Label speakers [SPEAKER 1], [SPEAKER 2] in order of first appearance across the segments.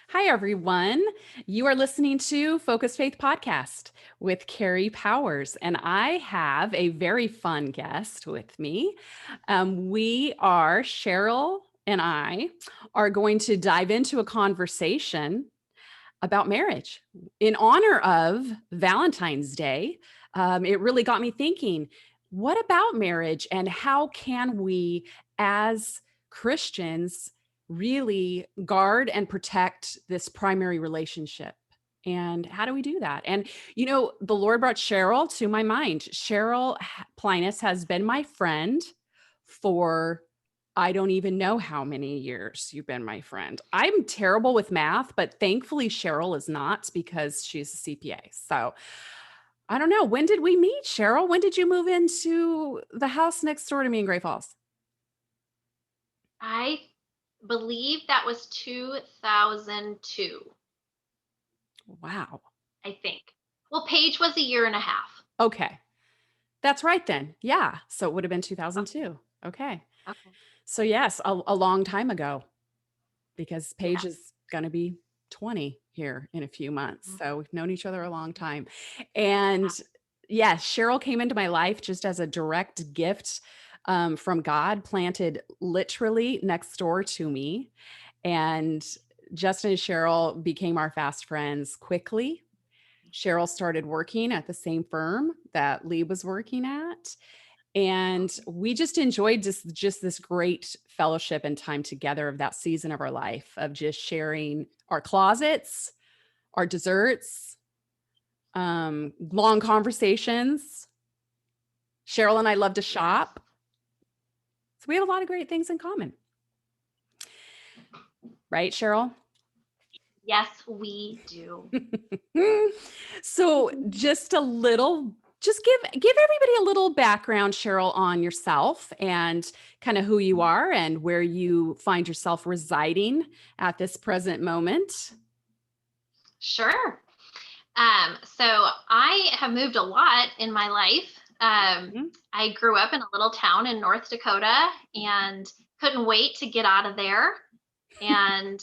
[SPEAKER 1] Hi, everyone. You are listening to Focus Faith Podcast with Carrie Powers, and I have a very fun guest with me. Cheryl and I are going to dive into a conversation about marriage in honor of Valentine's Day. It really got me thinking, what about marriage and how can we, as Christians, really guard and protect this primary relationship? And how do we do that? And, the Lord brought Cheryl to my mind. Pleinis has been my friend for I don't even know how many years you've been my friend. I'm terrible with math, but thankfully Cheryl is not because she's a CPA. So I don't know. When did we meet, Cheryl? When did you move into the house next door to me in Great Falls?
[SPEAKER 2] I believe that was 2002,
[SPEAKER 1] Wow.
[SPEAKER 2] I think. Well, Paige was a year and a half.
[SPEAKER 1] Okay. That's right then. Yeah. So it would have been 2002. Okay.
[SPEAKER 2] Okay.
[SPEAKER 1] So yes, a long time ago because
[SPEAKER 2] Yeah.
[SPEAKER 1] Paige is going to be 20 here in a few months.
[SPEAKER 2] Mhm.
[SPEAKER 1] So we've known each other a long time. And yes, Cheryl came into my life just as a direct gift from God, planted literally next door to me. And Justin and Cheryl became our fast friends quickly. Cheryl started working at the same firm that Lee was working at. And we just enjoyed just this great fellowship and time together of that season of our life of just sharing our closets, our desserts, long conversations. Cheryl and I love to
[SPEAKER 2] Yes.
[SPEAKER 1] shop. So we have a lot of great things in common. Right, Cheryl?
[SPEAKER 2] Yes, we do.
[SPEAKER 1] So just give everybody a little background, Cheryl, on yourself and kind of who you are and where you find yourself residing at this present moment.
[SPEAKER 2] Sure. So I have moved a lot in my life.
[SPEAKER 1] Mhm.
[SPEAKER 2] I grew up in a little town in North Dakota and couldn't wait to get out of there and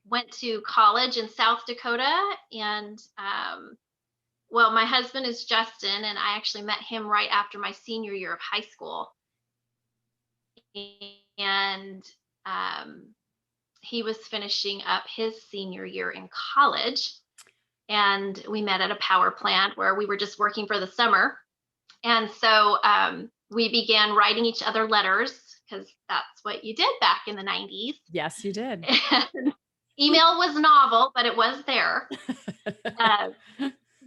[SPEAKER 2] went to college in South Dakota and well, my husband is Justin, and I actually met him right after my senior year of high school. And um, he was finishing up his senior year in college. And we met at a power plant where we were just working for the summer. And so we began writing each other letters because that's what you did back in the 90s.
[SPEAKER 1] Yes, you did.
[SPEAKER 2] And email was novel, but it was there. Uh,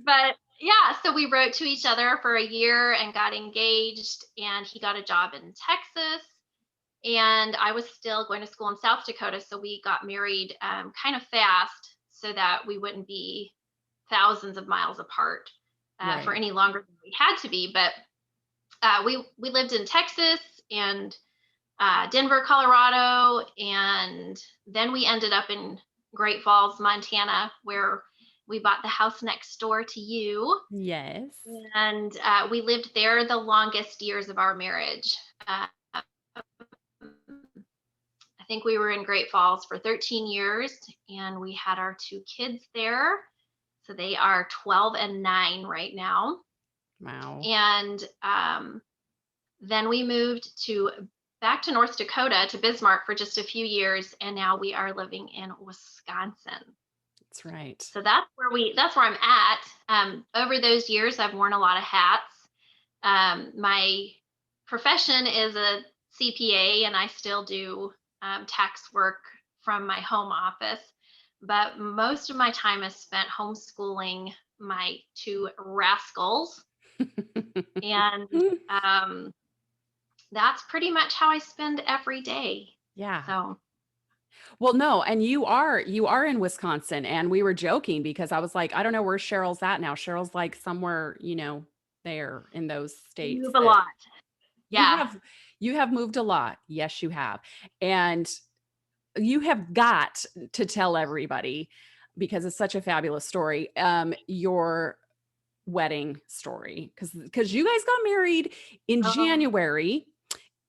[SPEAKER 2] but yeah, so we wrote to each other for a year and got engaged, and he got a job in Texas. And I was still going to school in South Dakota. So we got married kind of fast so that we wouldn't be thousands of miles apart for
[SPEAKER 1] Right.
[SPEAKER 2] any longer than we had to be. But we lived in Texas and Denver, Colorado, and then we ended up in Great Falls, Montana, where we bought the house next door to you,
[SPEAKER 1] Yes.
[SPEAKER 2] and we lived there the longest years of our marriage. I think we were in Great Falls for 13 years, and we had our two kids there. So they are 12 and 9 right now.
[SPEAKER 1] Wow.
[SPEAKER 2] And then we moved to back to North Dakota to Bismarck for just a few years, and now we are living in Wisconsin.
[SPEAKER 1] That's right.
[SPEAKER 2] So that's where I'm at. Over those years, I've worn a lot of hats. My profession is a CPA, and I still do tax work from my home office. But most of my time is spent homeschooling my two rascals, and um, that's pretty much how I spend every day.
[SPEAKER 1] Yeah.
[SPEAKER 2] So
[SPEAKER 1] Well, no, and you are in Wisconsin, and we were joking because I was like, I don't know where Cheryl's at now. Cheryl's like somewhere, there in those
[SPEAKER 2] we
[SPEAKER 1] states
[SPEAKER 2] move a
[SPEAKER 1] that
[SPEAKER 2] lot.
[SPEAKER 1] you
[SPEAKER 2] Yeah.
[SPEAKER 1] have you have moved a lot. Yes, you have. And you have got to tell everybody because it's such a fabulous story. Your wedding story because you guys got married in
[SPEAKER 2] Oh,
[SPEAKER 1] January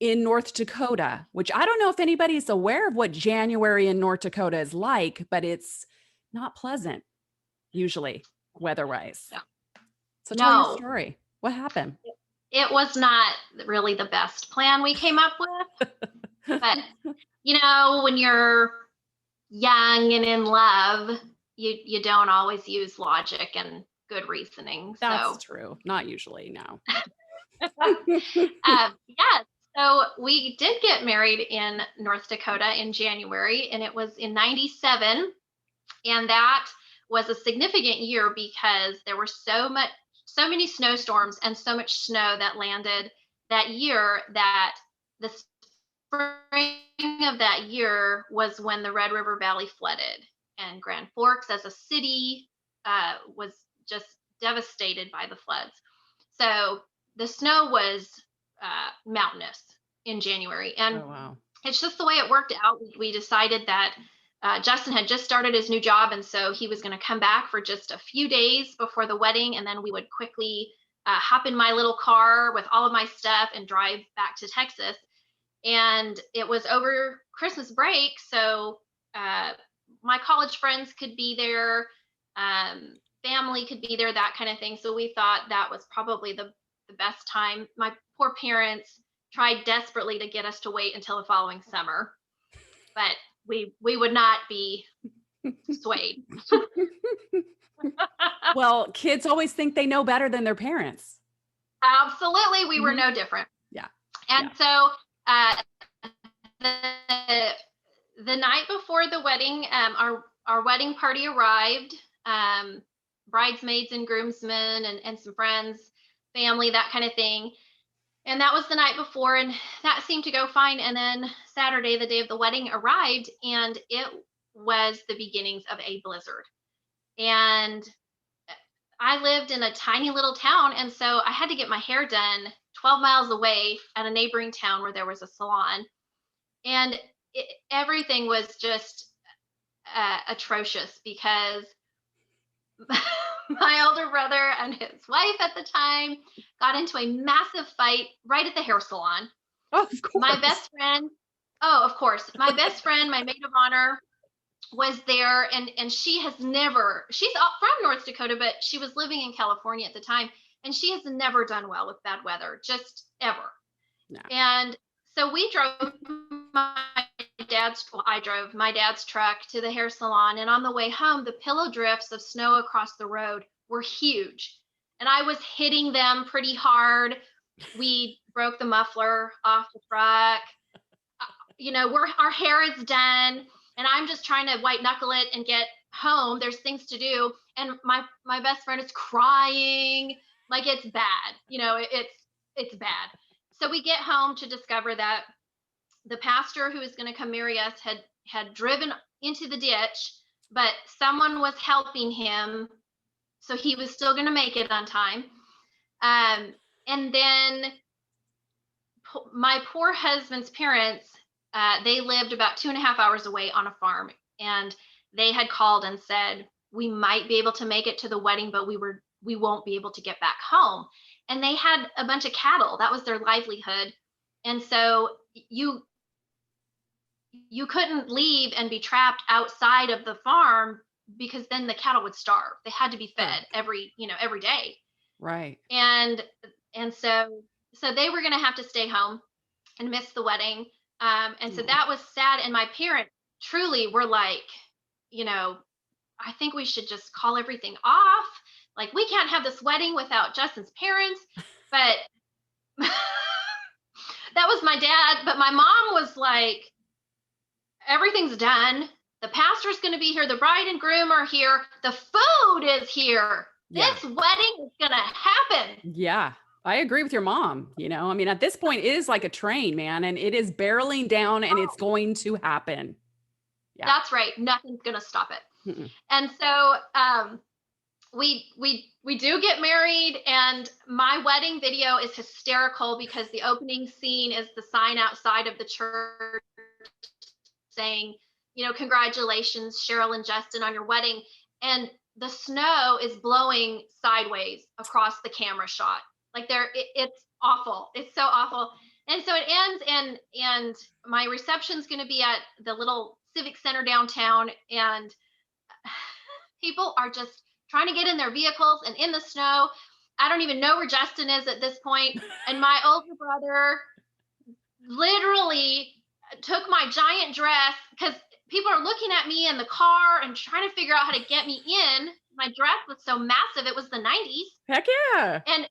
[SPEAKER 1] in North Dakota, which I don't know if anybody's aware of what January in North Dakota is like, but it's not pleasant usually weather-wise.
[SPEAKER 2] No.
[SPEAKER 1] So tell your
[SPEAKER 2] No,
[SPEAKER 1] story. What happened?
[SPEAKER 2] it was not really the best plan we came up with, but when you're young and in love, you don't always use logic and good reasoning.
[SPEAKER 1] That's
[SPEAKER 2] So,
[SPEAKER 1] true. Not usually, no.
[SPEAKER 2] yeah, so we did get married in North Dakota in January, and it was in 97. And that was a significant year because there were so many snowstorms and so much snow that landed that year that the spring of that year was when the Red River Valley flooded. And Grand Forks as a city was just devastated by the floods. So the snow was mountainous in January. And
[SPEAKER 1] Oh, wow.
[SPEAKER 2] it's just the way it worked out. We decided that Justin had just started his new job, and so he was going to come back for just a few days before the wedding, and then we would quickly hop in my little car with all of my stuff and drive back to Texas. And it was over Christmas break, so my college friends could be there, family could be there, that kind of thing. So we thought that was probably the best time. My poor parents tried desperately to get us to wait until the following summer, but we would not be swayed.
[SPEAKER 1] Well, kids always think they know better than their parents.
[SPEAKER 2] Absolutely, we were no different.
[SPEAKER 1] Yeah.
[SPEAKER 2] And so the night before the wedding, our wedding party arrived. Bridesmaids and groomsmen and some friends, family, that kind of thing. And that was the night before, and that seemed to go fine. And then Saturday, the day of the wedding, arrived, and it was the beginnings of a blizzard. And I lived in a tiny little town, and so I had to get my hair done 12 miles away at a neighboring town where there was a salon. And everything was just atrocious because my older brother and his wife at the time got into a massive fight right at the hair salon.
[SPEAKER 1] Oh, of course.
[SPEAKER 2] My best friend, oh, of course, my best friend, my maid of honor, was there, and she's from North Dakota, but she was living in California at the time, and she has never done well with bad weather, just ever.
[SPEAKER 1] No.
[SPEAKER 2] And so we drove I drove my dad's truck to the hair salon, and on the way home, the pillow drifts of snow across the road were huge, and I was hitting them pretty hard. We broke the muffler off the truck. Our hair is done, and I'm just trying to white knuckle it and get home. There's things to do, and my best friend is crying like it's bad. It's bad. So we get home to discover that the pastor who was going to come marry us had driven into the ditch, but someone was helping him, so he was still going to make it on time. And then my poor husband's parents, they lived about 2.5 hours away on a farm, and they had called and said, we might be able to make it to the wedding, but we won't be able to get back home. And they had a bunch of cattle. That was their livelihood. And so you couldn't leave and be trapped outside of the farm, because then the cattle would starve. They had to be fed every day.
[SPEAKER 1] Right.
[SPEAKER 2] And so they were going to have to stay home and miss the wedding. And so that was sad. And my parents truly were like, I think we should just call everything off. Like, we can't have this wedding without Justin's parents. But that was my dad. But my mom was like, everything's done. The pastor's going to be here. The bride and groom are here. The food is here. Yeah. This wedding is going to happen.
[SPEAKER 1] Yeah, I agree with your mom. At this point, it is like a train, man, and it is barreling down, and it's going to happen.
[SPEAKER 2] Yeah. That's right. Nothing's going to stop it. Mm-mm. And so we do get married, and my wedding video is hysterical because the opening scene is the sign outside of the church saying, congratulations, Cheryl and Justin, on your wedding. And the snow is blowing sideways across the camera shot. Like it's awful. It's so awful. And so it ends, and my reception's going to be at the little civic center downtown, and people are just trying to get in their vehicles and in the snow. I don't even know where Justin is at this point. And my older brother literally took my giant dress, because people are looking at me in the car and trying to figure out how to get me in. My dress was so massive, it was the 90s.
[SPEAKER 1] Heck yeah.
[SPEAKER 2] And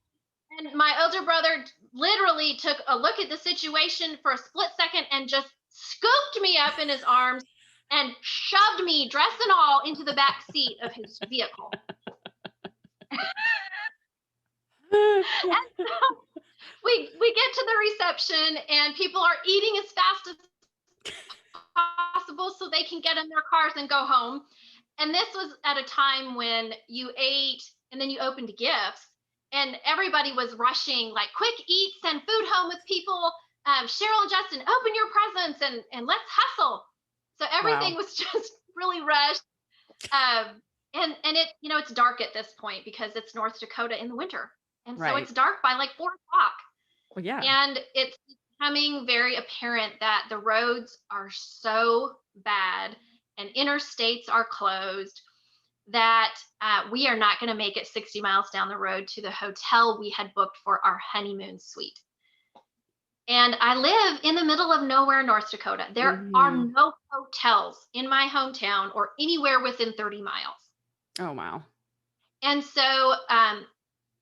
[SPEAKER 2] my older brother literally took a look at the situation for a split second and just scooped me up in his arms and shoved me, dress and all, into the back seat of his vehicle. And so we get to the reception, and people are eating as fast as possible so they can get in their cars and go home. And this was at a time when you ate and then you opened gifts, and everybody was rushing, like, quick, eat, send food home with people. Cheryl and Justin, open your presents, and let's hustle. So everything
[SPEAKER 1] Wow.
[SPEAKER 2] was just really rushed. And it, it's dark at this point because it's North Dakota in the winter. And so
[SPEAKER 1] Right.
[SPEAKER 2] it's dark by like 4 o'clock.
[SPEAKER 1] Well, yeah.
[SPEAKER 2] And it's becoming very apparent that the roads are so bad and interstates are closed that we are not going to make it 60 miles down the road to the hotel we had booked for our honeymoon suite. And I live in the middle of nowhere, North Dakota. There are
[SPEAKER 1] Mhm.
[SPEAKER 2] no hotels in my hometown or anywhere within 30 miles.
[SPEAKER 1] Oh, wow.
[SPEAKER 2] And so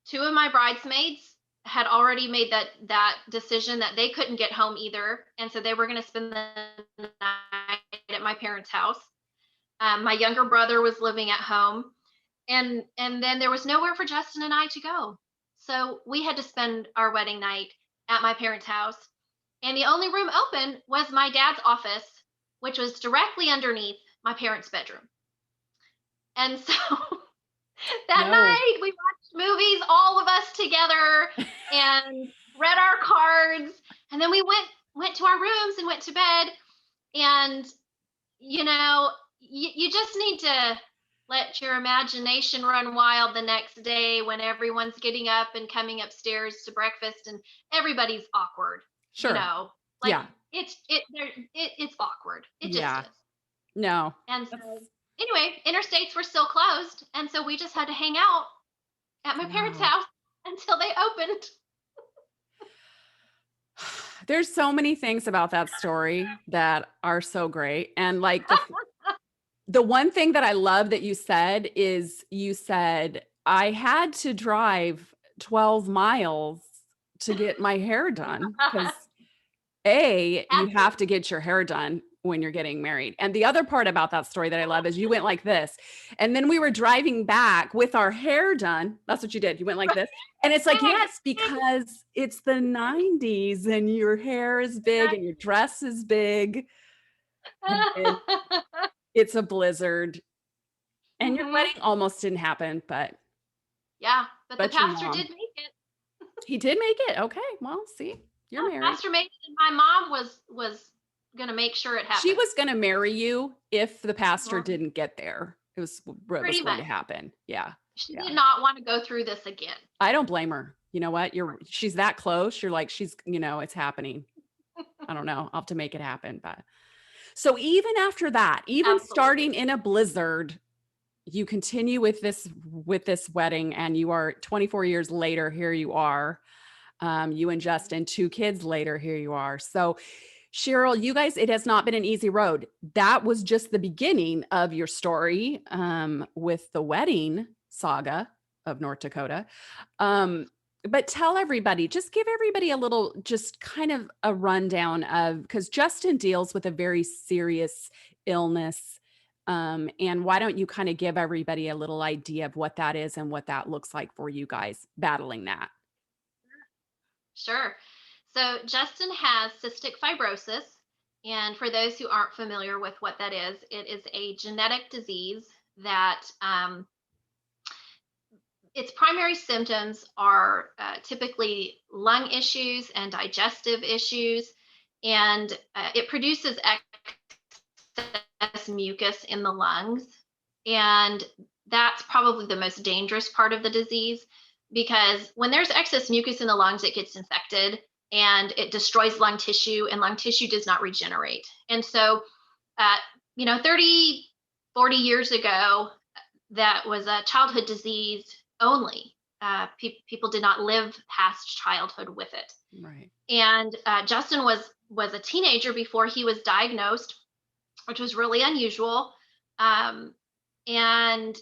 [SPEAKER 2] two of my bridesmaids had already made that decision that they couldn't get home either, and so they were going to spend the night at my parents' house. My younger brother was living at home, and then there was nowhere for Justin and I to go, so we had to spend our wedding night at my parents' house. And the only room open was my dad's office, which was directly underneath my parents' bedroom. And so that
[SPEAKER 1] No.
[SPEAKER 2] night we watched movies, all of us together, and read our cards, and then we went to our rooms and went to bed. And you just need to let your imagination run wild the next day when everyone's getting up and coming upstairs to breakfast, and everybody's awkward,
[SPEAKER 1] Sure.
[SPEAKER 2] like
[SPEAKER 1] Yeah.
[SPEAKER 2] it's awkward, it just
[SPEAKER 1] Yeah.
[SPEAKER 2] is.
[SPEAKER 1] No.
[SPEAKER 2] And
[SPEAKER 1] That's
[SPEAKER 2] so anyway, interstates were still closed, and so we just had to hang out at my parents'
[SPEAKER 1] wow.
[SPEAKER 2] house until they opened.
[SPEAKER 1] There's so many things about that story that are so great. And like the one thing that I love that you said is you said, I had to drive 12 miles to get my hair done because you
[SPEAKER 2] Had to.
[SPEAKER 1] have to get your hair done when you're getting married. And the other part about that story that I love is you went like this. And then we were driving back with our hair done. That's what you did. You went like this. And it's like,
[SPEAKER 2] Big,
[SPEAKER 1] yes, because it's the 90s and your hair is big and your dress is big and it's a blizzard. And your
[SPEAKER 2] hmm
[SPEAKER 1] wedding almost didn't happen,
[SPEAKER 2] Yeah, but the
[SPEAKER 1] but your
[SPEAKER 2] pastor
[SPEAKER 1] mom,
[SPEAKER 2] did make it.
[SPEAKER 1] he did make it. Okay. Well, see, you're
[SPEAKER 2] Yeah,
[SPEAKER 1] married.
[SPEAKER 2] pastor made it, and my mom was gonna make sure it
[SPEAKER 1] She
[SPEAKER 2] happened.
[SPEAKER 1] was going to marry you if the pastor
[SPEAKER 2] Mhm.
[SPEAKER 1] didn't get there. It was what was
[SPEAKER 2] Pretty
[SPEAKER 1] going
[SPEAKER 2] much.
[SPEAKER 1] to happen. Yeah.
[SPEAKER 2] She
[SPEAKER 1] Yeah.
[SPEAKER 2] did not want to go through this again.
[SPEAKER 1] I don't blame her. You know what? She's that close. You're like, it's happening. I don't know. I'll have to make it happen. But so even after that, even
[SPEAKER 2] Absolutely.
[SPEAKER 1] starting in a blizzard, you continue with this wedding, and you are 24 years later, here you are. You and Justin, 2 kids later, here you are. So Cheryl, you guys, it has not been an easy road. That was just the beginning of your story with the wedding saga of North Dakota. Um, but tell everybody, just give everybody a little, just kind of a rundown of, because Justin deals with a very serious illness. And why don't you kind of give everybody a little idea of what that is and what that looks like for you guys battling that?
[SPEAKER 2] Sure. So Justin has cystic fibrosis. And for those who aren't familiar with what that is, it is a genetic disease that its primary symptoms are typically lung issues and digestive issues. And it produces excess mucus in the lungs. And that's probably the most dangerous part of the disease, because when there's excess mucus in the lungs, it gets infected and it destroys lung tissue, and lung tissue does not regenerate. And so, uh, 30, 40 years ago, that was a childhood disease only. People did not live past childhood with it.
[SPEAKER 1] Right.
[SPEAKER 2] And Justin was a teenager before he was diagnosed, which was really unusual. Um, and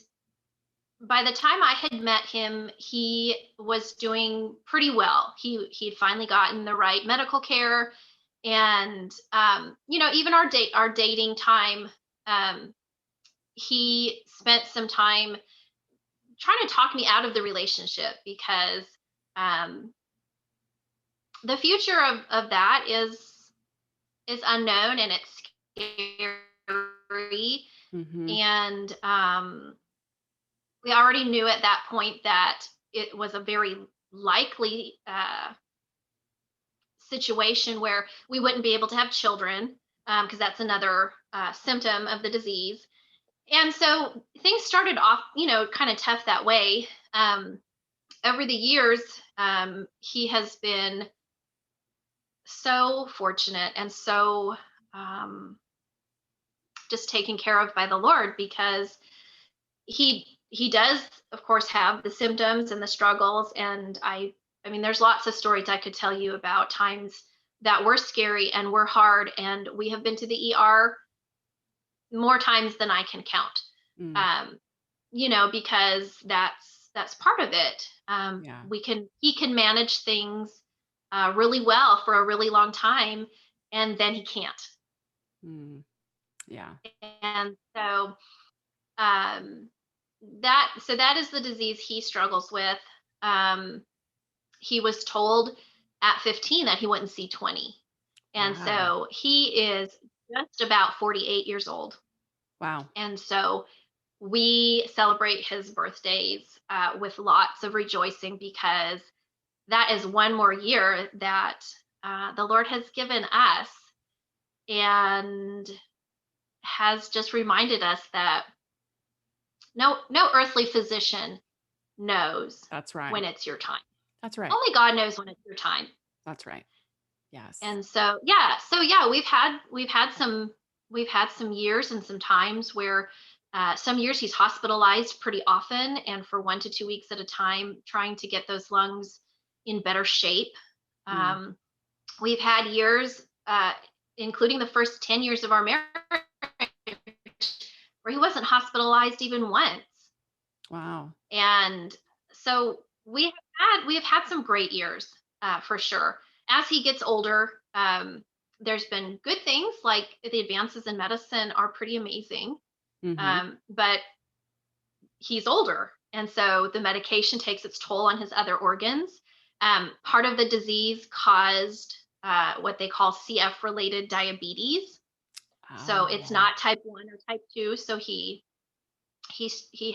[SPEAKER 2] by the time I had met him, he was doing pretty well. He'd finally gotten the right medical care, and even our dating time, he spent some time trying to talk me out of the relationship because um, the future of that is unknown, and it's scary.
[SPEAKER 1] Mm-hmm.
[SPEAKER 2] And we already knew at that point that it was a very likely situation where we wouldn't be able to have children, because that's another symptom of the disease. And so things started off, kind of tough that way. Over the years, he has been so fortunate and so um, just taken care of by the Lord, because he does, of course, have the symptoms and the struggles. And I mean, there's lots of stories I could tell you about times that were scary and were hard, and we have been to the ER more times than I can count.
[SPEAKER 1] Mm.
[SPEAKER 2] um, because that's part of it.
[SPEAKER 1] Yeah.
[SPEAKER 2] He can manage things really well for a really long time, and then he can't.
[SPEAKER 1] Mm. Yeah.
[SPEAKER 2] And so um, that is the disease he struggles with. Um, he was told at 15 that he wouldn't see 20, and
[SPEAKER 1] Wow.
[SPEAKER 2] so he is just about 48 years old.
[SPEAKER 1] Wow.
[SPEAKER 2] And so we celebrate his birthdays with lots of rejoicing, because that is one more year that the Lord has given us, and has just reminded us that no earthly physician knows
[SPEAKER 1] That's right.
[SPEAKER 2] when it's your time.
[SPEAKER 1] That's right.
[SPEAKER 2] Only God knows when it's your time.
[SPEAKER 1] That's right. Yes.
[SPEAKER 2] And so yeah, we've had some years and some times where some years he's hospitalized pretty often, and for 1 to 2 weeks at a time, trying to get those lungs in better shape.
[SPEAKER 1] Mm.
[SPEAKER 2] Um, we've had years, including the first 10 years of our marriage, where he wasn't hospitalized even once.
[SPEAKER 1] Wow.
[SPEAKER 2] And so we have had some great years, for sure. As he gets older, there's been good things, like the advances in medicine are pretty amazing.
[SPEAKER 1] Mm-hmm.
[SPEAKER 2] But he's older, and so the medication takes its toll on his other organs. Part of the disease caused what they call CF related diabetes. So it's
[SPEAKER 1] Oh.
[SPEAKER 2] not type 1 or type 2. So he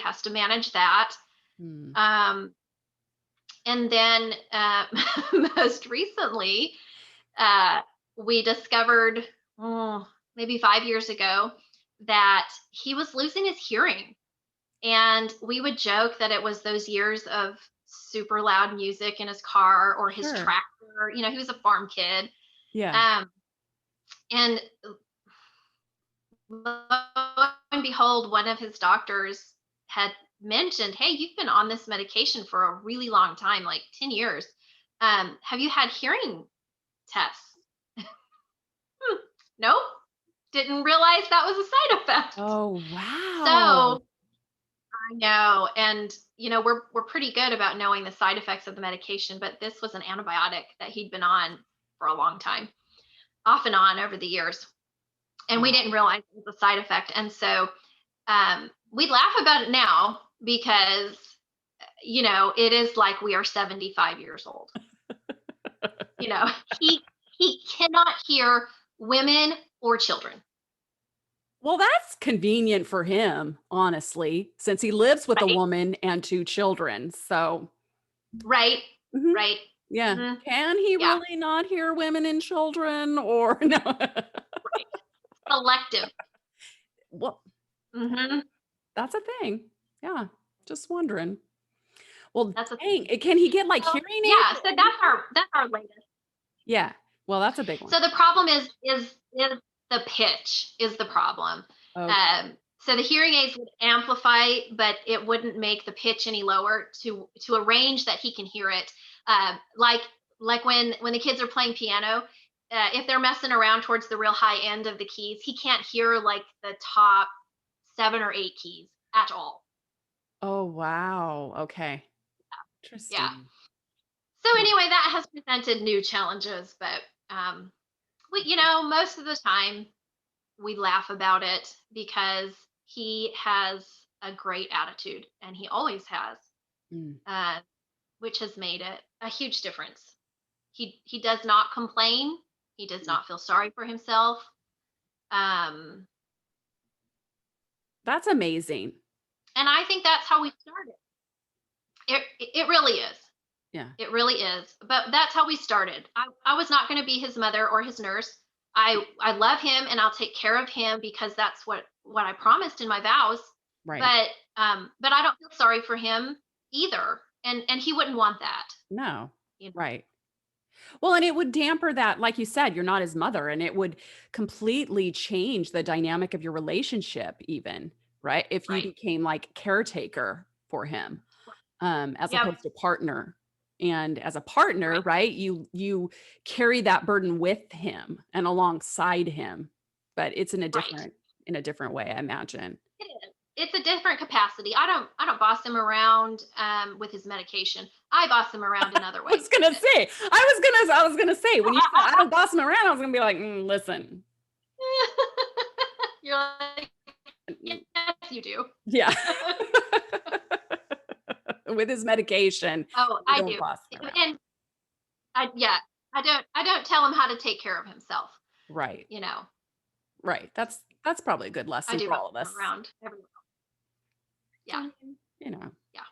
[SPEAKER 2] has to manage that.
[SPEAKER 1] Mm.
[SPEAKER 2] Um, and then most recently, uh, we discovered, maybe 5 years ago, that he was losing his hearing. And we would joke that it was those years of super loud music in his car or his
[SPEAKER 1] Sure.
[SPEAKER 2] tractor. He was a farm kid.
[SPEAKER 1] Yeah.
[SPEAKER 2] Um, and lo and behold, one of his doctors had mentioned, "Hey, you've been on this medication for a really long time, like 10 years. Have you had hearing tests?" Nope. Didn't realize that was a side effect.
[SPEAKER 1] Oh, wow.
[SPEAKER 2] So I know, and we're pretty good about knowing the side effects of the medication, but this was an antibiotic that he'd been on for a long time, off and on over the years, and we
[SPEAKER 1] Wow.
[SPEAKER 2] didn't realize it was a side effect. And so we laugh about it now, because it is like we are 75 years old. You know, he he cannot hear women or children.
[SPEAKER 1] Well, that's convenient for him, honestly, since he lives with a
[SPEAKER 2] Right,
[SPEAKER 1] woman and 2 children. So,
[SPEAKER 2] right,
[SPEAKER 1] mhm,
[SPEAKER 2] right.
[SPEAKER 1] yeah.
[SPEAKER 2] Hmm.
[SPEAKER 1] Can he
[SPEAKER 2] Yeah,
[SPEAKER 1] really not hear women and children or no?
[SPEAKER 2] right. Selective.
[SPEAKER 1] Well,
[SPEAKER 2] Hmm.
[SPEAKER 1] that's a thing. Yeah. Just wondering. Well,
[SPEAKER 2] That's a
[SPEAKER 1] dang,
[SPEAKER 2] thing.
[SPEAKER 1] can he get, like,
[SPEAKER 2] So
[SPEAKER 1] hearing aids
[SPEAKER 2] yeah, so
[SPEAKER 1] or anything?
[SPEAKER 2] that's our latest.
[SPEAKER 1] Yeah. Well, that's a big one.
[SPEAKER 2] So the problem is the pitch is the problem.
[SPEAKER 1] Okay.
[SPEAKER 2] So the hearing aids would amplify, but it wouldn't make the pitch any lower to a range that he can hear it. Like when the kids are playing piano, if they're messing around towards the real high end of the keys, he can't hear like the top 7 or 8 keys at all.
[SPEAKER 1] Oh, wow. Okay.
[SPEAKER 2] Yeah.
[SPEAKER 1] Interesting.
[SPEAKER 2] So
[SPEAKER 1] Huh.
[SPEAKER 2] anyway, that has presented new challenges, but most of the time we laugh about it because he has a great attitude and he always has,
[SPEAKER 1] Mm.
[SPEAKER 2] uh, which has made it a huge difference. He does not complain. He does
[SPEAKER 1] Mm.
[SPEAKER 2] not feel sorry for himself. Um,
[SPEAKER 1] That's amazing.
[SPEAKER 2] and I think that's how we started. It really is.
[SPEAKER 1] Yeah.
[SPEAKER 2] It really is. But that's how we started. I was not going to be his mother or his nurse. I love him and I'll take care of him because that's what I promised in my vows.
[SPEAKER 1] Right.
[SPEAKER 2] But I don't feel sorry for him either. And he wouldn't want that,
[SPEAKER 1] No.
[SPEAKER 2] you know.
[SPEAKER 1] Right. Well, and it would damper that, like you said, you're not his mother, and it would completely change the dynamic of your relationship, even, right? If you
[SPEAKER 2] Right.
[SPEAKER 1] became like caretaker for him, as
[SPEAKER 2] Yep.
[SPEAKER 1] opposed to partner. And as a partner,
[SPEAKER 2] Right.
[SPEAKER 1] right, you carry that burden with him and alongside him, but it's
[SPEAKER 2] Right.
[SPEAKER 1] in a different way, I imagine.
[SPEAKER 2] It is. It's a different capacity. I don't boss him around with his medication. I boss him around in other ways.
[SPEAKER 1] I was gonna say when you said I don't boss him around, I was gonna be like, listen,
[SPEAKER 2] You're like, yes,
[SPEAKER 1] mm,
[SPEAKER 2] you do.
[SPEAKER 1] yeah, with his medication,
[SPEAKER 2] Oh,
[SPEAKER 1] you
[SPEAKER 2] I
[SPEAKER 1] don't
[SPEAKER 2] do.
[SPEAKER 1] boss him around,
[SPEAKER 2] And yeah, I don't tell him how to take care of himself,
[SPEAKER 1] right?
[SPEAKER 2] you know.
[SPEAKER 1] Right. That's probably a good
[SPEAKER 2] I
[SPEAKER 1] lesson
[SPEAKER 2] do
[SPEAKER 1] for
[SPEAKER 2] boss
[SPEAKER 1] all of
[SPEAKER 2] him
[SPEAKER 1] us.
[SPEAKER 2] around everywhere.
[SPEAKER 1] So,
[SPEAKER 2] Yeah.
[SPEAKER 1] you know.
[SPEAKER 2] Yeah. Mhm.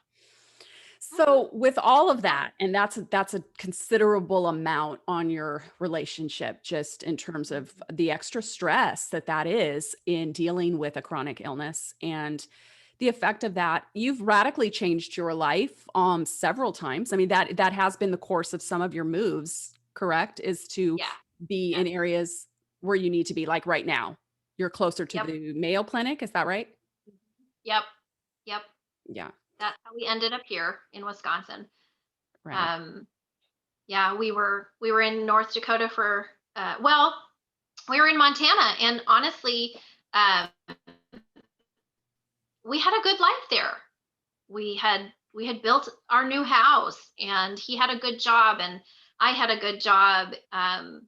[SPEAKER 1] So with all of
[SPEAKER 2] Yeah.
[SPEAKER 1] that, and that's a considerable amount on your relationship, just in terms of
[SPEAKER 2] Mhm.
[SPEAKER 1] the extra stress that that is in dealing with a chronic illness and the effect of that. You've radically changed your life several times. I mean, that has been the course of some of your moves, correct? Is to
[SPEAKER 2] Yeah.
[SPEAKER 1] be
[SPEAKER 2] Yes.
[SPEAKER 1] in areas where you need to be, like right now. You're closer to
[SPEAKER 2] Yep.
[SPEAKER 1] the Mayo Clinic, is that right?
[SPEAKER 2] Mhm. Yep. Yep.
[SPEAKER 1] Yeah,
[SPEAKER 2] That's how we ended up here in Wisconsin.
[SPEAKER 1] right.
[SPEAKER 2] Um, yeah, we were in North Dakota for we were in Montana, and honestly, um, we had a good life there. We had built our new house, and he had a good job, and I had a good job, and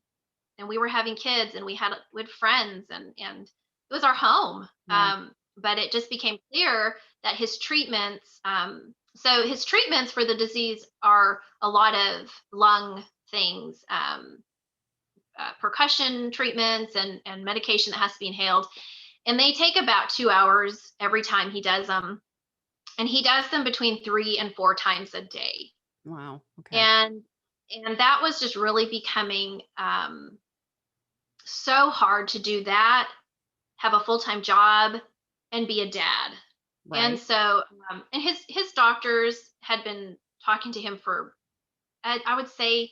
[SPEAKER 2] we were having kids, and we had friends, and it was our home.
[SPEAKER 1] Yeah.
[SPEAKER 2] But it just became clear that his treatments. So his treatments for the disease are a lot of lung things, percussion treatments, and medication that has to be inhaled, and they take about 2 hours every time he does them, and he does them between 3 and 4 times a day.
[SPEAKER 1] Wow. Okay.
[SPEAKER 2] And that was just really becoming so hard to do that, have a full-time job, and be a dad. And
[SPEAKER 1] Right.
[SPEAKER 2] so and his doctors had been talking to him for I would say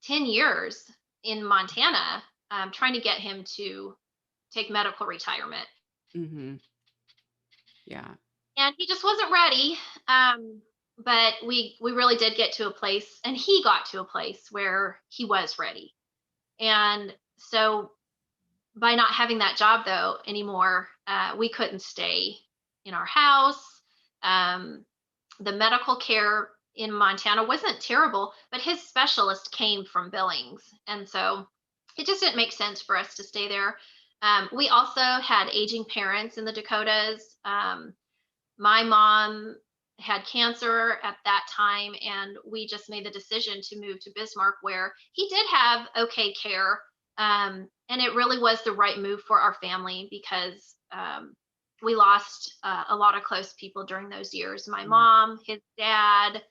[SPEAKER 2] 10 years in Montana, trying to get him to take medical retirement,
[SPEAKER 1] Mhm. Yeah.
[SPEAKER 2] and he just wasn't ready. But we really did get to a place, and he got to a place where he was ready. And so by not having that job though anymore, we couldn't stay in our house. Um, the medical care in Montana wasn't terrible, but his specialist came from Billings, and so it just didn't make sense for us to stay there. We also had aging parents in the Dakotas. My mom had cancer at that time, and we just made the decision to move to Bismarck, where he did have okay care. And it really was the right move for our family because we lost a lot of close people during those years: my
[SPEAKER 1] Yeah.
[SPEAKER 2] mom, his dad,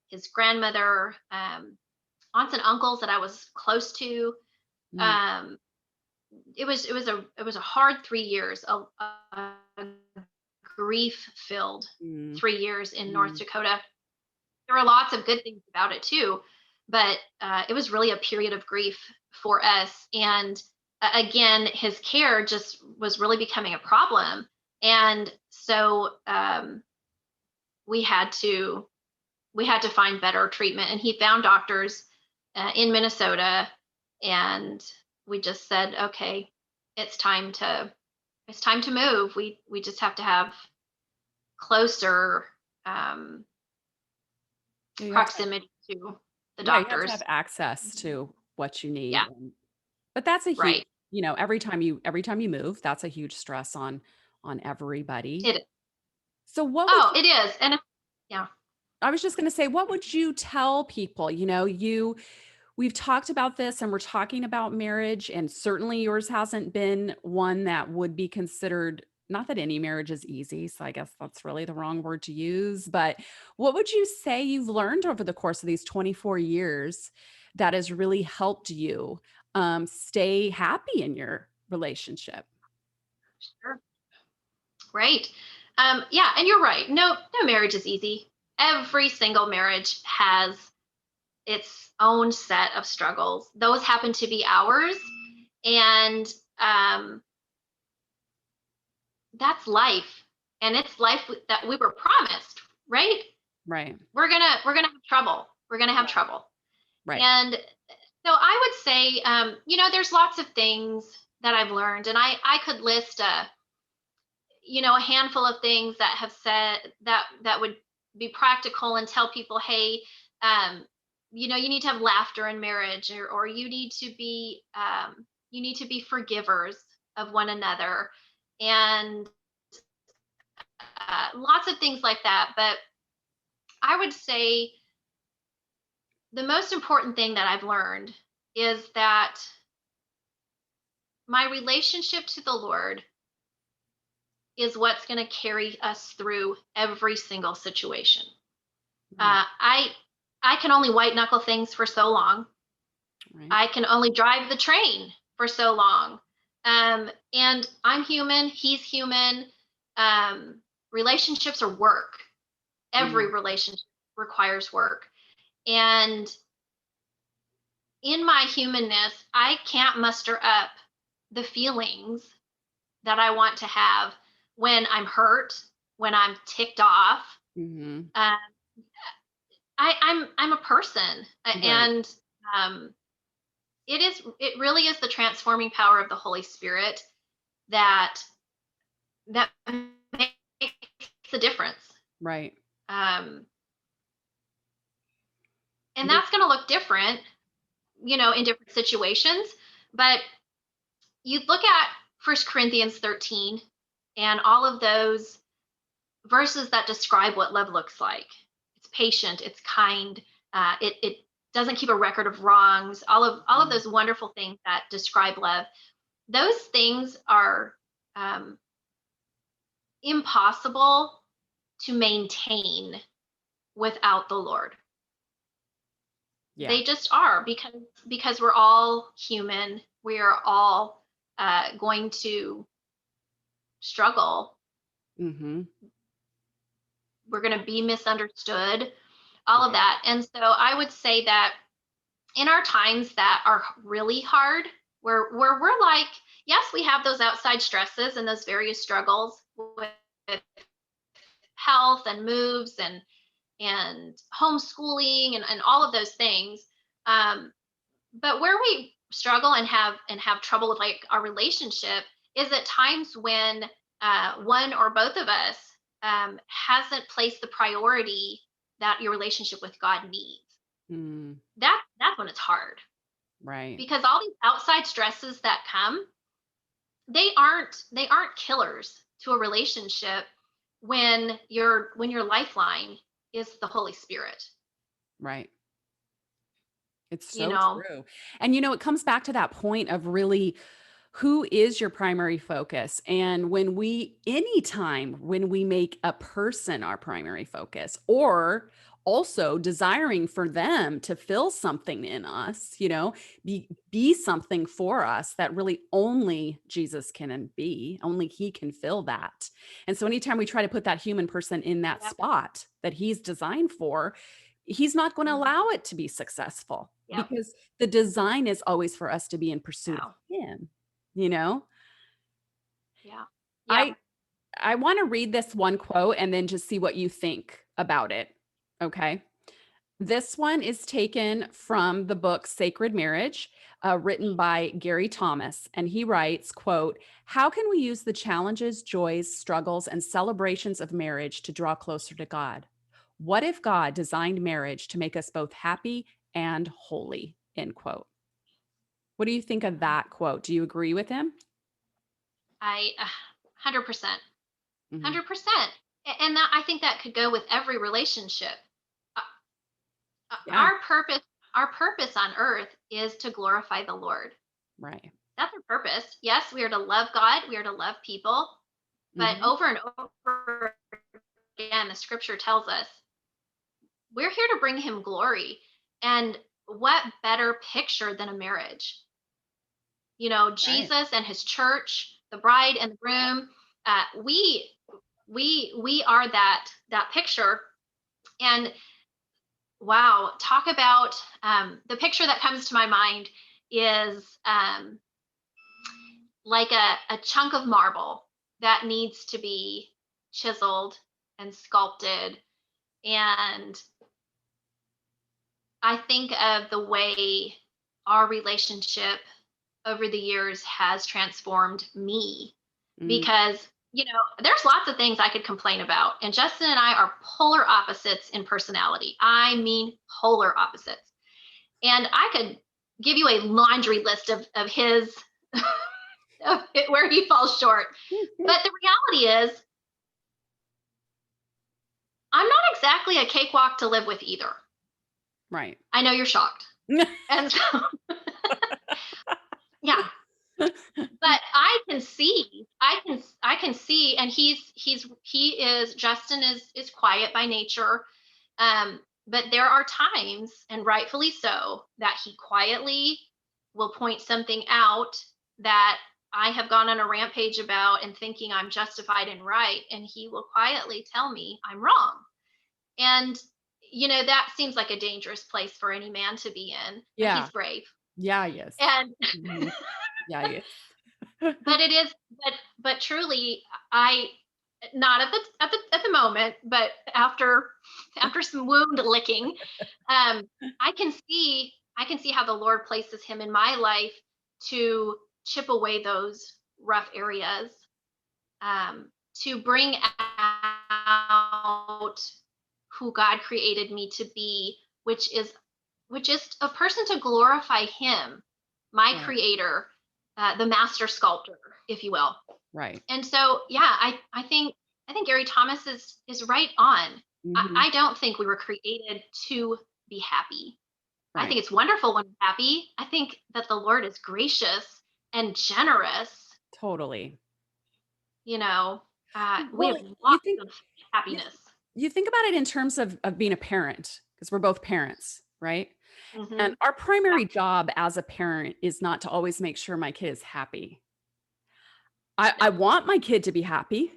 [SPEAKER 2] his grandmother, aunts and uncles that I was close to.
[SPEAKER 1] Mm.
[SPEAKER 2] um, it was a hard 3 years, a grief filled
[SPEAKER 1] Mm.
[SPEAKER 2] 3 years in North
[SPEAKER 1] Mm.
[SPEAKER 2] Dakota. There were lots of good things about it too, but it was really a period of grief for us. And again, his care just was really becoming a problem. And so we had to we had to find better treatment. And he found doctors in Minnesota, and we just said, okay, it's time to it's time to move. We just have to have closer um,
[SPEAKER 1] Yeah, you have to have,
[SPEAKER 2] proximity to the
[SPEAKER 1] yeah, you have to have
[SPEAKER 2] doctors.
[SPEAKER 1] access to what you need.
[SPEAKER 2] Yeah,
[SPEAKER 1] But that's a huge,
[SPEAKER 2] right.
[SPEAKER 1] every time you move, that's a huge stress on everybody.
[SPEAKER 2] It
[SPEAKER 1] So what would
[SPEAKER 2] Oh, it is. Yeah.
[SPEAKER 1] I was just going to say, what would you tell people? We've talked about this and we're talking about marriage, and certainly yours hasn't been one that would be considered, not that any marriage is easy. So I guess that's really the wrong word to use. But what would you say you've learned over the course of these 24 years that has really helped you stay happy in your relationship?
[SPEAKER 2] Sure. Right. Yeah, and you're right. No marriage is easy. Every single marriage has its own set of struggles. Those happen to be ours, and um, that's life. And it's life that we were promised, right?
[SPEAKER 1] Right.
[SPEAKER 2] We're gonna have trouble. We're gonna have
[SPEAKER 1] Right.
[SPEAKER 2] trouble.
[SPEAKER 1] Right.
[SPEAKER 2] And so I would say, there's lots of things that I've learned, and I could list a handful of things that have said that would be practical and tell people, hey, um, you need to have laughter in marriage, or you need to be forgivers of one another, and lots of things like that. But I would say the most important thing that I've learned is that my relationship to the Lord is what's going to carry us through every single situation.
[SPEAKER 1] Right.
[SPEAKER 2] I can only white knuckle things for so long.
[SPEAKER 1] Right.
[SPEAKER 2] I can only drive the train for so long. And I'm human. He's human. Relationships are work.
[SPEAKER 1] Mhm.
[SPEAKER 2] Every relationship requires work. And in my humanness, I can't muster up the feelings that I want to have when I'm hurt, when I'm ticked off.
[SPEAKER 1] Mhm.
[SPEAKER 2] Um, I'm a person,
[SPEAKER 1] Right.
[SPEAKER 2] and um, it really is the transforming power of the Holy Spirit that that makes a difference.
[SPEAKER 1] Right.
[SPEAKER 2] Um, and
[SPEAKER 1] Make
[SPEAKER 2] that's going to look different, in different situations. But you look at First Corinthians 13 and all of those verses that describe what love looks like. It's patient, it's kind, it doesn't keep a record of wrongs. All of
[SPEAKER 1] Mhm.
[SPEAKER 2] those wonderful things that describe love. Those things are um, impossible to maintain without the Lord.
[SPEAKER 1] Yeah.
[SPEAKER 2] They just are, because we're all human. We are all going to struggle.
[SPEAKER 1] Mhm.
[SPEAKER 2] We're going to be misunderstood, all of
[SPEAKER 1] Right.
[SPEAKER 2] that. And so I would say that in our times that are really hard, where we're like, yes, we have those outside stresses and those various struggles with health and moves and homeschooling and all of those things. Um, but where we struggle and have trouble with like our relationship is at times when one or both of us hasn't placed the priority that your relationship with God needs.
[SPEAKER 1] Mm.
[SPEAKER 2] That's when it's hard,
[SPEAKER 1] Right.
[SPEAKER 2] because all these outside stresses that come, they aren't killers to a relationship when your lifeline is the Holy Spirit.
[SPEAKER 1] Right. It's
[SPEAKER 2] You
[SPEAKER 1] so
[SPEAKER 2] know,
[SPEAKER 1] true. And it comes back to that point of really who is your primary focus? And anytime when we make a person our primary focus, or also desiring for them to fill something in us, be something for us that really only Jesus can be, only he can fill that. And so anytime we try to put that human person in that
[SPEAKER 2] yep,
[SPEAKER 1] spot that he's designed for, he's not going to
[SPEAKER 2] Mhm.
[SPEAKER 1] allow it to be successful
[SPEAKER 2] Yep.
[SPEAKER 1] because the design is always for us to be in pursuit of
[SPEAKER 2] Wow.
[SPEAKER 1] him, you know?
[SPEAKER 2] Yeah. Yep.
[SPEAKER 1] I I want to read this one quote and then just see what you think about it. Okay. This one is taken from the book Sacred Marriage, written by Gary Thomas, and he writes, quote, "How can we use the challenges, joys, struggles, and celebrations of marriage to draw closer to God? What if God designed marriage to make us both happy and holy?" End quote. What do you think of
[SPEAKER 2] Mhm.
[SPEAKER 1] that quote? Do you agree with him?
[SPEAKER 2] I 100%.
[SPEAKER 1] Mhm.
[SPEAKER 2] 100%. And that, I think that could go with every relationship. Uh,
[SPEAKER 1] Yeah,
[SPEAKER 2] our purpose on earth is to glorify the Lord.
[SPEAKER 1] right.
[SPEAKER 2] That's our purpose. Yes, we are to love God, we are to love people, but
[SPEAKER 1] Mhm.
[SPEAKER 2] over and over again the scripture tells us we're here to bring him glory. And what better picture than a marriage? You know,
[SPEAKER 1] Right.
[SPEAKER 2] Jesus and his church, the bride and the groom. We are that picture. And wow, talk about the picture that comes to my mind is like a chunk of marble that needs to be chiseled and sculpted. And I think of the way our relationship over the years has transformed me
[SPEAKER 1] Mm,
[SPEAKER 2] because, there's lots of things I could complain about. And Justin and I are polar opposites in personality. I mean, polar opposites. And I could give you a laundry list of his, where he falls short. But the reality is, I'm not exactly a cakewalk to live with either.
[SPEAKER 1] right.
[SPEAKER 2] I know you're shocked. And so, yeah, but I can see, and Justin is quiet by nature. But there are times, and rightfully so, that he quietly will point something out that I have gone on a rampage about and thinking I'm justified and right, and he will quietly tell me I'm wrong. And that seems like a dangerous place for any man to be in, but
[SPEAKER 1] Yeah.
[SPEAKER 2] he's brave.
[SPEAKER 1] Yeah, yes.
[SPEAKER 2] And
[SPEAKER 1] Mhm. Yeah, yes.
[SPEAKER 2] but it is but truly, I not at the moment, but after some wound licking, I can see how the Lord places him in my life to chip away those rough areas, to bring out who God created me to be, which is a person to glorify him, my
[SPEAKER 1] Right,
[SPEAKER 2] creator, the master sculptor, if you will.
[SPEAKER 1] right.
[SPEAKER 2] And so, yeah, I think Gary Thomas is right on. I,
[SPEAKER 1] Mhm.
[SPEAKER 2] I don't think we were created to be happy. I
[SPEAKER 1] Right.
[SPEAKER 2] think it's wonderful when we're happy. I think that the Lord is gracious and generous.
[SPEAKER 1] Totally.
[SPEAKER 2] You know, we
[SPEAKER 1] Well,
[SPEAKER 2] have
[SPEAKER 1] you
[SPEAKER 2] lots
[SPEAKER 1] think
[SPEAKER 2] of
[SPEAKER 1] you
[SPEAKER 2] happiness.
[SPEAKER 1] you think about it in terms of being a parent, because 'cause we're both parents, right? And
[SPEAKER 2] Hmm.
[SPEAKER 1] our
[SPEAKER 2] Yeah,
[SPEAKER 1] primary job as a parent is not to always make sure my kid is happy. I
[SPEAKER 2] no,
[SPEAKER 1] want my kid to be happy,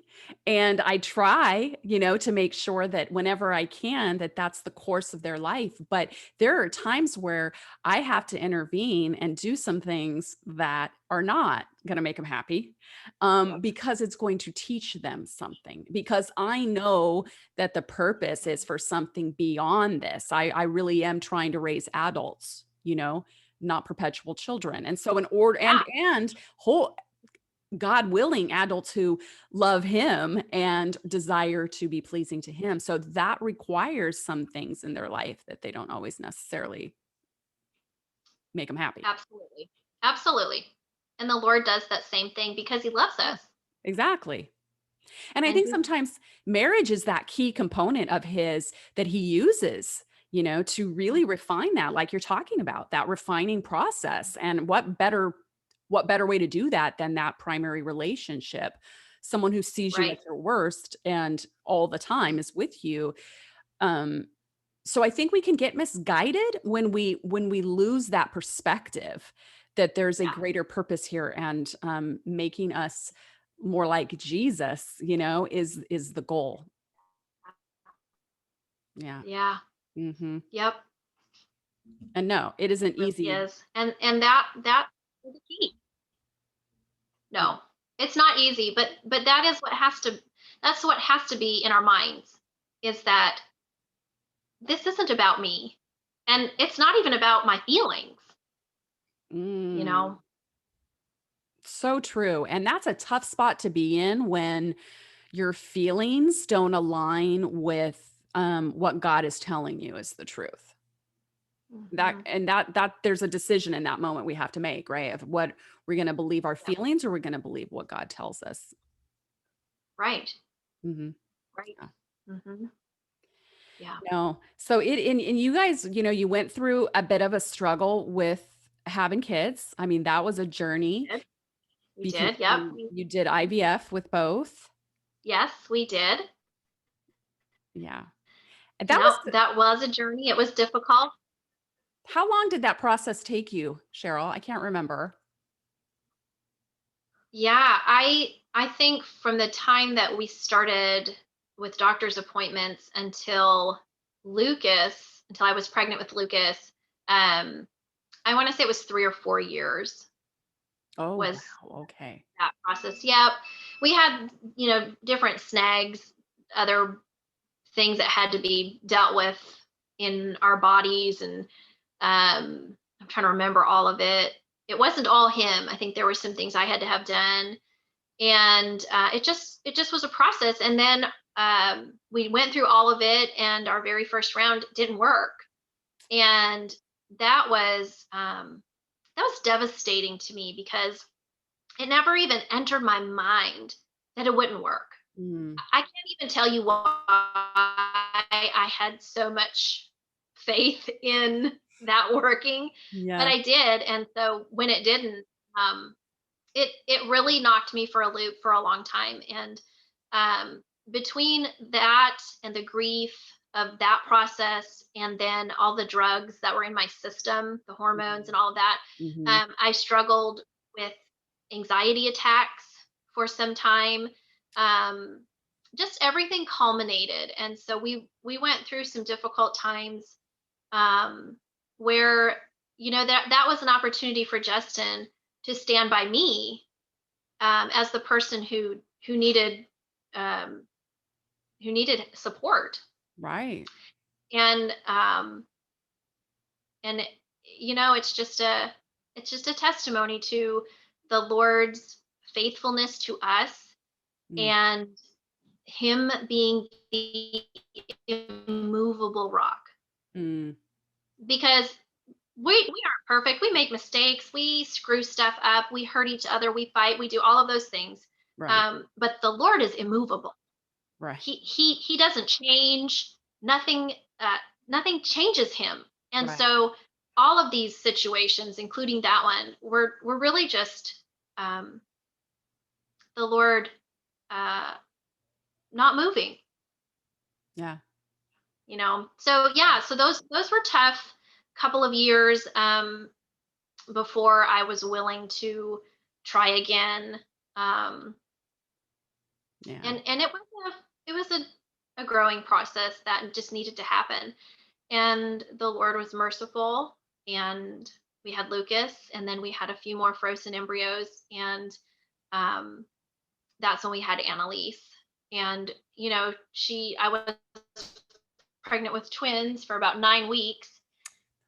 [SPEAKER 1] and I try, to make sure that whenever I can, that that's the course of their life, but there are times where I have to intervene and do some things that are not gonna make them happy, because it's going to teach them something, because I know that the purpose is for something beyond this. I really am trying to raise adults, not perpetual children, and so in order
[SPEAKER 2] yeah,
[SPEAKER 1] and whole God willing adults who love him and desire to be pleasing to him. So that requires some things in their life that they don't always necessarily make them happy.
[SPEAKER 2] absolutely, absolutely. And the Lord does that same thing because He loves
[SPEAKER 1] Yeah,
[SPEAKER 2] us,
[SPEAKER 1] exactly. And I
[SPEAKER 2] and
[SPEAKER 1] think
[SPEAKER 2] He,
[SPEAKER 1] sometimes marriage is that key component of his that he uses, to really refine that, like you're talking about, that refining process. And what better way to do that than that primary relationship? Someone who sees you
[SPEAKER 2] right,
[SPEAKER 1] at your worst and all the time is with you. Um, so I think we can get misguided when we lose that perspective that there's a
[SPEAKER 2] yeah,
[SPEAKER 1] greater purpose here, and making us more like Jesus, is the goal. Yeah.
[SPEAKER 2] yeah.
[SPEAKER 1] Mhm.
[SPEAKER 2] Yep,
[SPEAKER 1] And no, it
[SPEAKER 2] it
[SPEAKER 1] isn't
[SPEAKER 2] really
[SPEAKER 1] easy.
[SPEAKER 2] is. And that is the key.
[SPEAKER 1] Yeah.
[SPEAKER 2] No, it's not easy, but that is what has to that's what has to be in our minds, is that this isn't about me. And it's not even about my feelings, you
[SPEAKER 1] Mm.
[SPEAKER 2] know?
[SPEAKER 1] So true. And that's a tough spot to be in when your feelings don't align with what God is telling you is the truth. That
[SPEAKER 2] Mhm.
[SPEAKER 1] and that there's a decision in that moment we have to make, right? Of what we're going to believe our
[SPEAKER 2] Yeah,
[SPEAKER 1] feelings or we're going to believe what God tells us.
[SPEAKER 2] right,
[SPEAKER 1] Mhm.
[SPEAKER 2] right.
[SPEAKER 1] Yeah.
[SPEAKER 2] Mhm. Yeah.
[SPEAKER 1] No. So and you guys, you went through a bit of a struggle with having kids. I mean, that was a journey
[SPEAKER 2] Did. We
[SPEAKER 1] because
[SPEAKER 2] did, yep.
[SPEAKER 1] you did IVF with both.
[SPEAKER 2] Yes, we did.
[SPEAKER 1] Yeah. And that was
[SPEAKER 2] Yep, that was a journey. It was difficult.
[SPEAKER 1] how long did that process take you, Cheryl? I can't remember.
[SPEAKER 2] Yeah, I think from the time that we started with doctor's appointments until I was pregnant with Lucas, um, I want to say it was 3 or 4 years
[SPEAKER 1] Oh,
[SPEAKER 2] was
[SPEAKER 1] wow. Okay.
[SPEAKER 2] that process. Yep. We had, different snags, other things that had to be dealt with in our bodies, and I'm trying to remember all of it. It wasn't all him. I think there were some things I had to have done, and it just was a process. And then we went through all of it, and our very first round didn't work, and that was um, that was devastating to me because it never even entered my mind that it wouldn't work.
[SPEAKER 1] Mm,
[SPEAKER 2] I can't even tell you why I had so much faith in that working, but
[SPEAKER 1] yes.
[SPEAKER 2] I did. And so when it didn't, um, it really knocked me for a loop for a long time. And between that and the grief of that process, and then all the drugs that were in my system, the hormones and all of that,
[SPEAKER 1] Mhm.
[SPEAKER 2] I struggled with anxiety attacks for some time. Um, just everything culminated, and so we went through some difficult times, um, where that was an opportunity for Justin to stand by me, as the person um, who needed support.
[SPEAKER 1] Right.
[SPEAKER 2] And um, and it's just a testimony to the Lord's faithfulness to us,
[SPEAKER 1] Mm,
[SPEAKER 2] and him being the immovable rock.
[SPEAKER 1] mm,
[SPEAKER 2] Because we aren't perfect. We make mistakes. We screw stuff up. We hurt each other. We fight. We do all of those things.
[SPEAKER 1] right.
[SPEAKER 2] But the Lord is immovable.
[SPEAKER 1] Right.
[SPEAKER 2] He doesn't change. Nothing uh, nothing changes him. And
[SPEAKER 1] Right.
[SPEAKER 2] so all of these situations, including that one, were really just um, the Lord uh, not moving.
[SPEAKER 1] Yeah.
[SPEAKER 2] So yeah, so those were tough couple of years, before I was willing to try again. Um,
[SPEAKER 1] Yeah.
[SPEAKER 2] and it was a growing process that just needed to happen. And the Lord was merciful, and we had Lucas, and then we had a few more frozen embryos, and um, that's when we had Annalise. And I was pregnant with twins for about 9 weeks,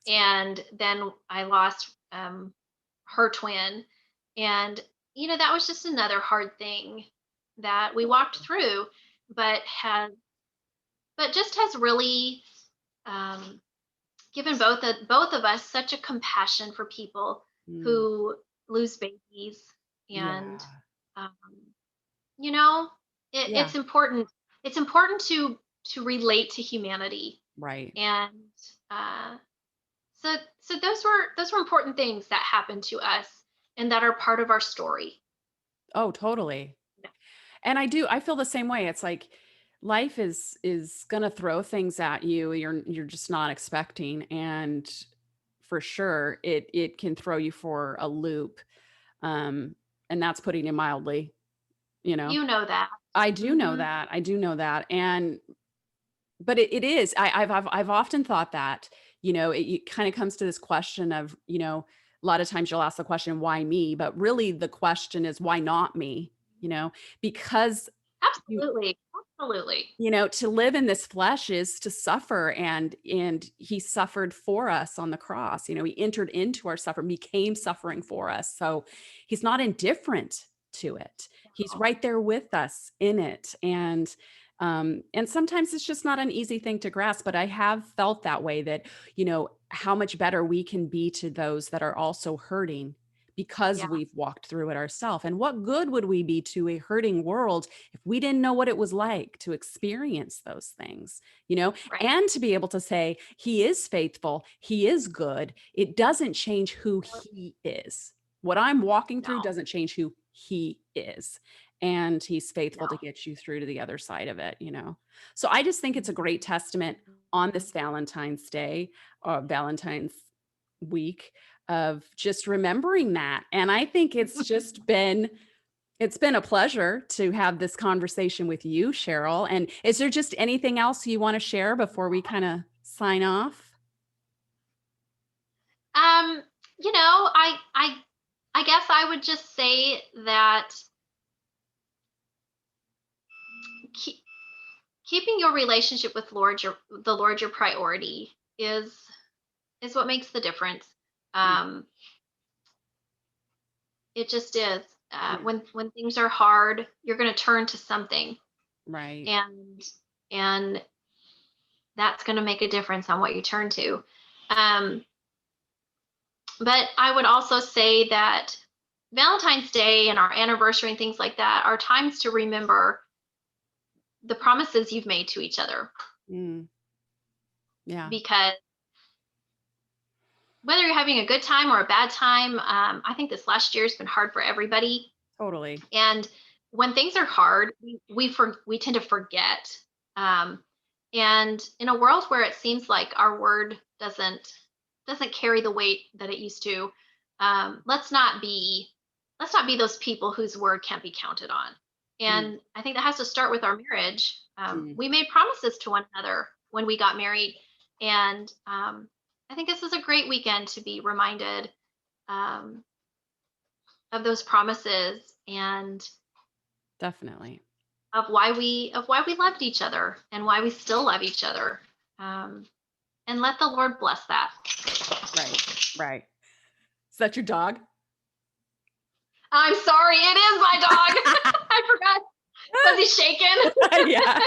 [SPEAKER 2] and then I lost her twin. And that was just another hard thing that we walked through, but just has really um, given both of us such a compassion for people
[SPEAKER 1] Mm,
[SPEAKER 2] who lose babies. And
[SPEAKER 1] yeah.
[SPEAKER 2] um, you know
[SPEAKER 1] Yeah.
[SPEAKER 2] it's important to relate to humanity.
[SPEAKER 1] Right.
[SPEAKER 2] And uh, so those were important things that happened to us, and that are part of our story.
[SPEAKER 1] Oh, totally.
[SPEAKER 2] Yeah.
[SPEAKER 1] And I feel the same way. It's like life is gonna throw things at you you're just not expecting. And for sure it can throw you for a loop. Um, and that's putting it mildly, you know.
[SPEAKER 2] You know that.
[SPEAKER 1] I do know
[SPEAKER 2] Hmm.
[SPEAKER 1] that. I do know that. And But it is. I've often thought that, it kind of comes to this question of, a lot of times you'll ask the question, why me? But really the question is, why not me? Because you,
[SPEAKER 2] Absolutely. Absolutely.
[SPEAKER 1] to live in this flesh is to suffer, and he suffered for us on the cross. He entered into our suffering, became suffering for us. So he's not indifferent to it. He's
[SPEAKER 2] Oh,
[SPEAKER 1] right there with us in it. And sometimes it's just not an easy thing to grasp, but I have felt that way, that, how much better we can be to those that are also hurting because
[SPEAKER 2] yeah.
[SPEAKER 1] we've walked through it ourselves. And what good would we be to a hurting world if we didn't know what it was like to experience those things,
[SPEAKER 2] Right.
[SPEAKER 1] and to be able to say, he is faithful, he is good. It doesn't change who he is. What I'm walking through
[SPEAKER 2] No.
[SPEAKER 1] doesn't change who he is. And he's faithful to
[SPEAKER 2] No.
[SPEAKER 1] get you through to the other side of it. So I just think it's a great testament on this Valentine's Day, or Valentine's week, of just remembering that. And I think it's been a pleasure to have this conversation with you, Cheryl. And is there just anything else you want to share before we kind of sign off?
[SPEAKER 2] Um, I guess I would just say that keep, keeping your relationship with the Lord your priority is what makes the difference.
[SPEAKER 1] Mm,
[SPEAKER 2] Um, it just is.
[SPEAKER 1] yeah,
[SPEAKER 2] When things are hard, you're going to turn to something,
[SPEAKER 1] right.
[SPEAKER 2] and and that's going to make a difference on what you turn to. Um, but I would also say that Valentine's Day and our anniversary and things like that are times to remember the promises you've made to each other,
[SPEAKER 1] Mm, yeah,
[SPEAKER 2] because whether you're having a good time or a bad time, I think this last year has been hard for everybody.
[SPEAKER 1] totally.
[SPEAKER 2] And when things are hard, we tend to forget. Um, and in a world where it seems like our word doesn't carry the weight that it used to, let's not be those people whose word can't be counted on.
[SPEAKER 1] Mm,
[SPEAKER 2] And I think that has to start with our marriage.
[SPEAKER 1] mm,
[SPEAKER 2] We made promises to one another when we got married, and I think this is a great weekend to be reminded um, of those promises, and
[SPEAKER 1] definitely.
[SPEAKER 2] of why we loved each other and why we still love each other. Um, and let the Lord bless that.
[SPEAKER 1] Right. Right. Is that your dog?
[SPEAKER 2] I'm sorry, it is my dog. I forgot. Was he shaking?
[SPEAKER 1] Yeah.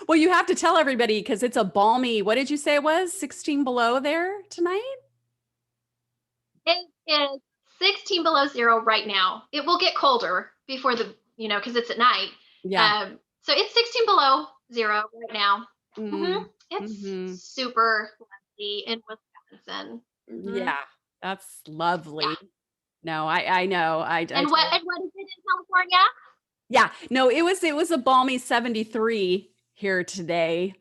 [SPEAKER 1] Well, you have to tell everybody because it's a balmy, what did you say it was? 16 below there tonight?
[SPEAKER 2] It is 16 below zero right now. It will get colder before because it's at night.
[SPEAKER 1] Yeah.
[SPEAKER 2] So it's 16 below zero right now.
[SPEAKER 1] Mm,
[SPEAKER 2] It's
[SPEAKER 1] mhm.
[SPEAKER 2] super lovely in Wisconsin.
[SPEAKER 1] Yeah, that's
[SPEAKER 2] Yeah.
[SPEAKER 1] lovely. No, I know. I
[SPEAKER 2] And what
[SPEAKER 1] totally.
[SPEAKER 2] and what is it in California?
[SPEAKER 1] Yeah, no, it was a balmy 73 here today.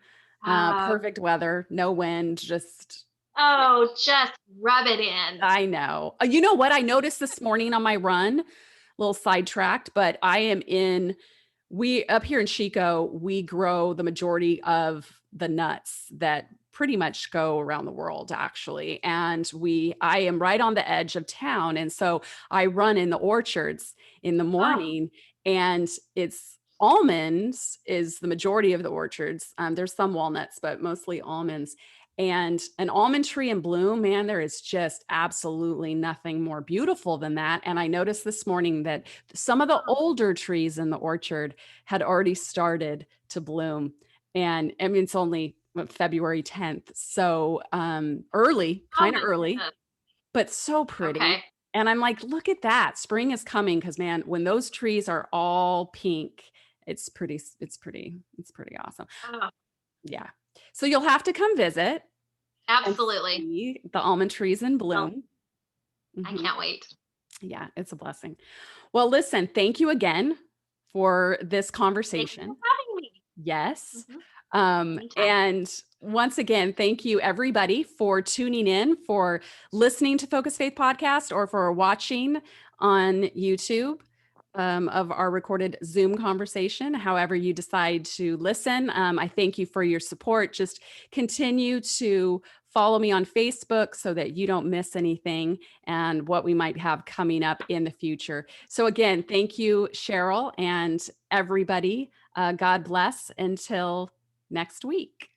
[SPEAKER 2] Uh,
[SPEAKER 1] Perfect weather, no wind, just
[SPEAKER 2] oh, just rub it in.
[SPEAKER 1] I know. You know what I noticed this morning on my run? A little sidetracked, but we up here in Chico, we grow the majority of the nuts that pretty much go around the world actually. And I am right on the edge of town. And so I run in the orchards in the
[SPEAKER 2] Oh,
[SPEAKER 1] morning, and it's almonds is the majority of the orchards. There's some walnuts, but mostly almonds. And an almond tree in bloom, man, there is just absolutely nothing more beautiful than that. And I noticed this morning that some of the older trees in the orchard had already started to bloom. And I mean, it's only February 10th. So early,
[SPEAKER 2] oh
[SPEAKER 1] kind of
[SPEAKER 2] my
[SPEAKER 1] early,
[SPEAKER 2] goodness.
[SPEAKER 1] but so pretty.
[SPEAKER 2] Okay.
[SPEAKER 1] And I'm like, look at that. Spring is coming because man, when those trees are all pink, it's pretty awesome.
[SPEAKER 2] Oh,
[SPEAKER 1] Yeah. So you'll have to come visit and
[SPEAKER 2] absolutely.
[SPEAKER 1] see the almond trees in
[SPEAKER 2] Well,
[SPEAKER 1] bloom.
[SPEAKER 2] I
[SPEAKER 1] Mhm.
[SPEAKER 2] can't wait.
[SPEAKER 1] Yeah, it's a blessing. Well, listen, thank you again for this
[SPEAKER 2] Thank you for
[SPEAKER 1] conversation.
[SPEAKER 2] having me.
[SPEAKER 1] Yes.
[SPEAKER 2] Mhm. Anytime.
[SPEAKER 1] And once again, thank you everybody for tuning in, for listening to Focus Faith Podcast, or for watching on YouTube. of our recorded Zoom conversation. However, you decide to listen, I thank you for your support. Just continue to follow me on Facebook so that you don't miss anything and what we might have coming up in the future. So, again, thank you, Cheryl, and everybody. God bless until next week.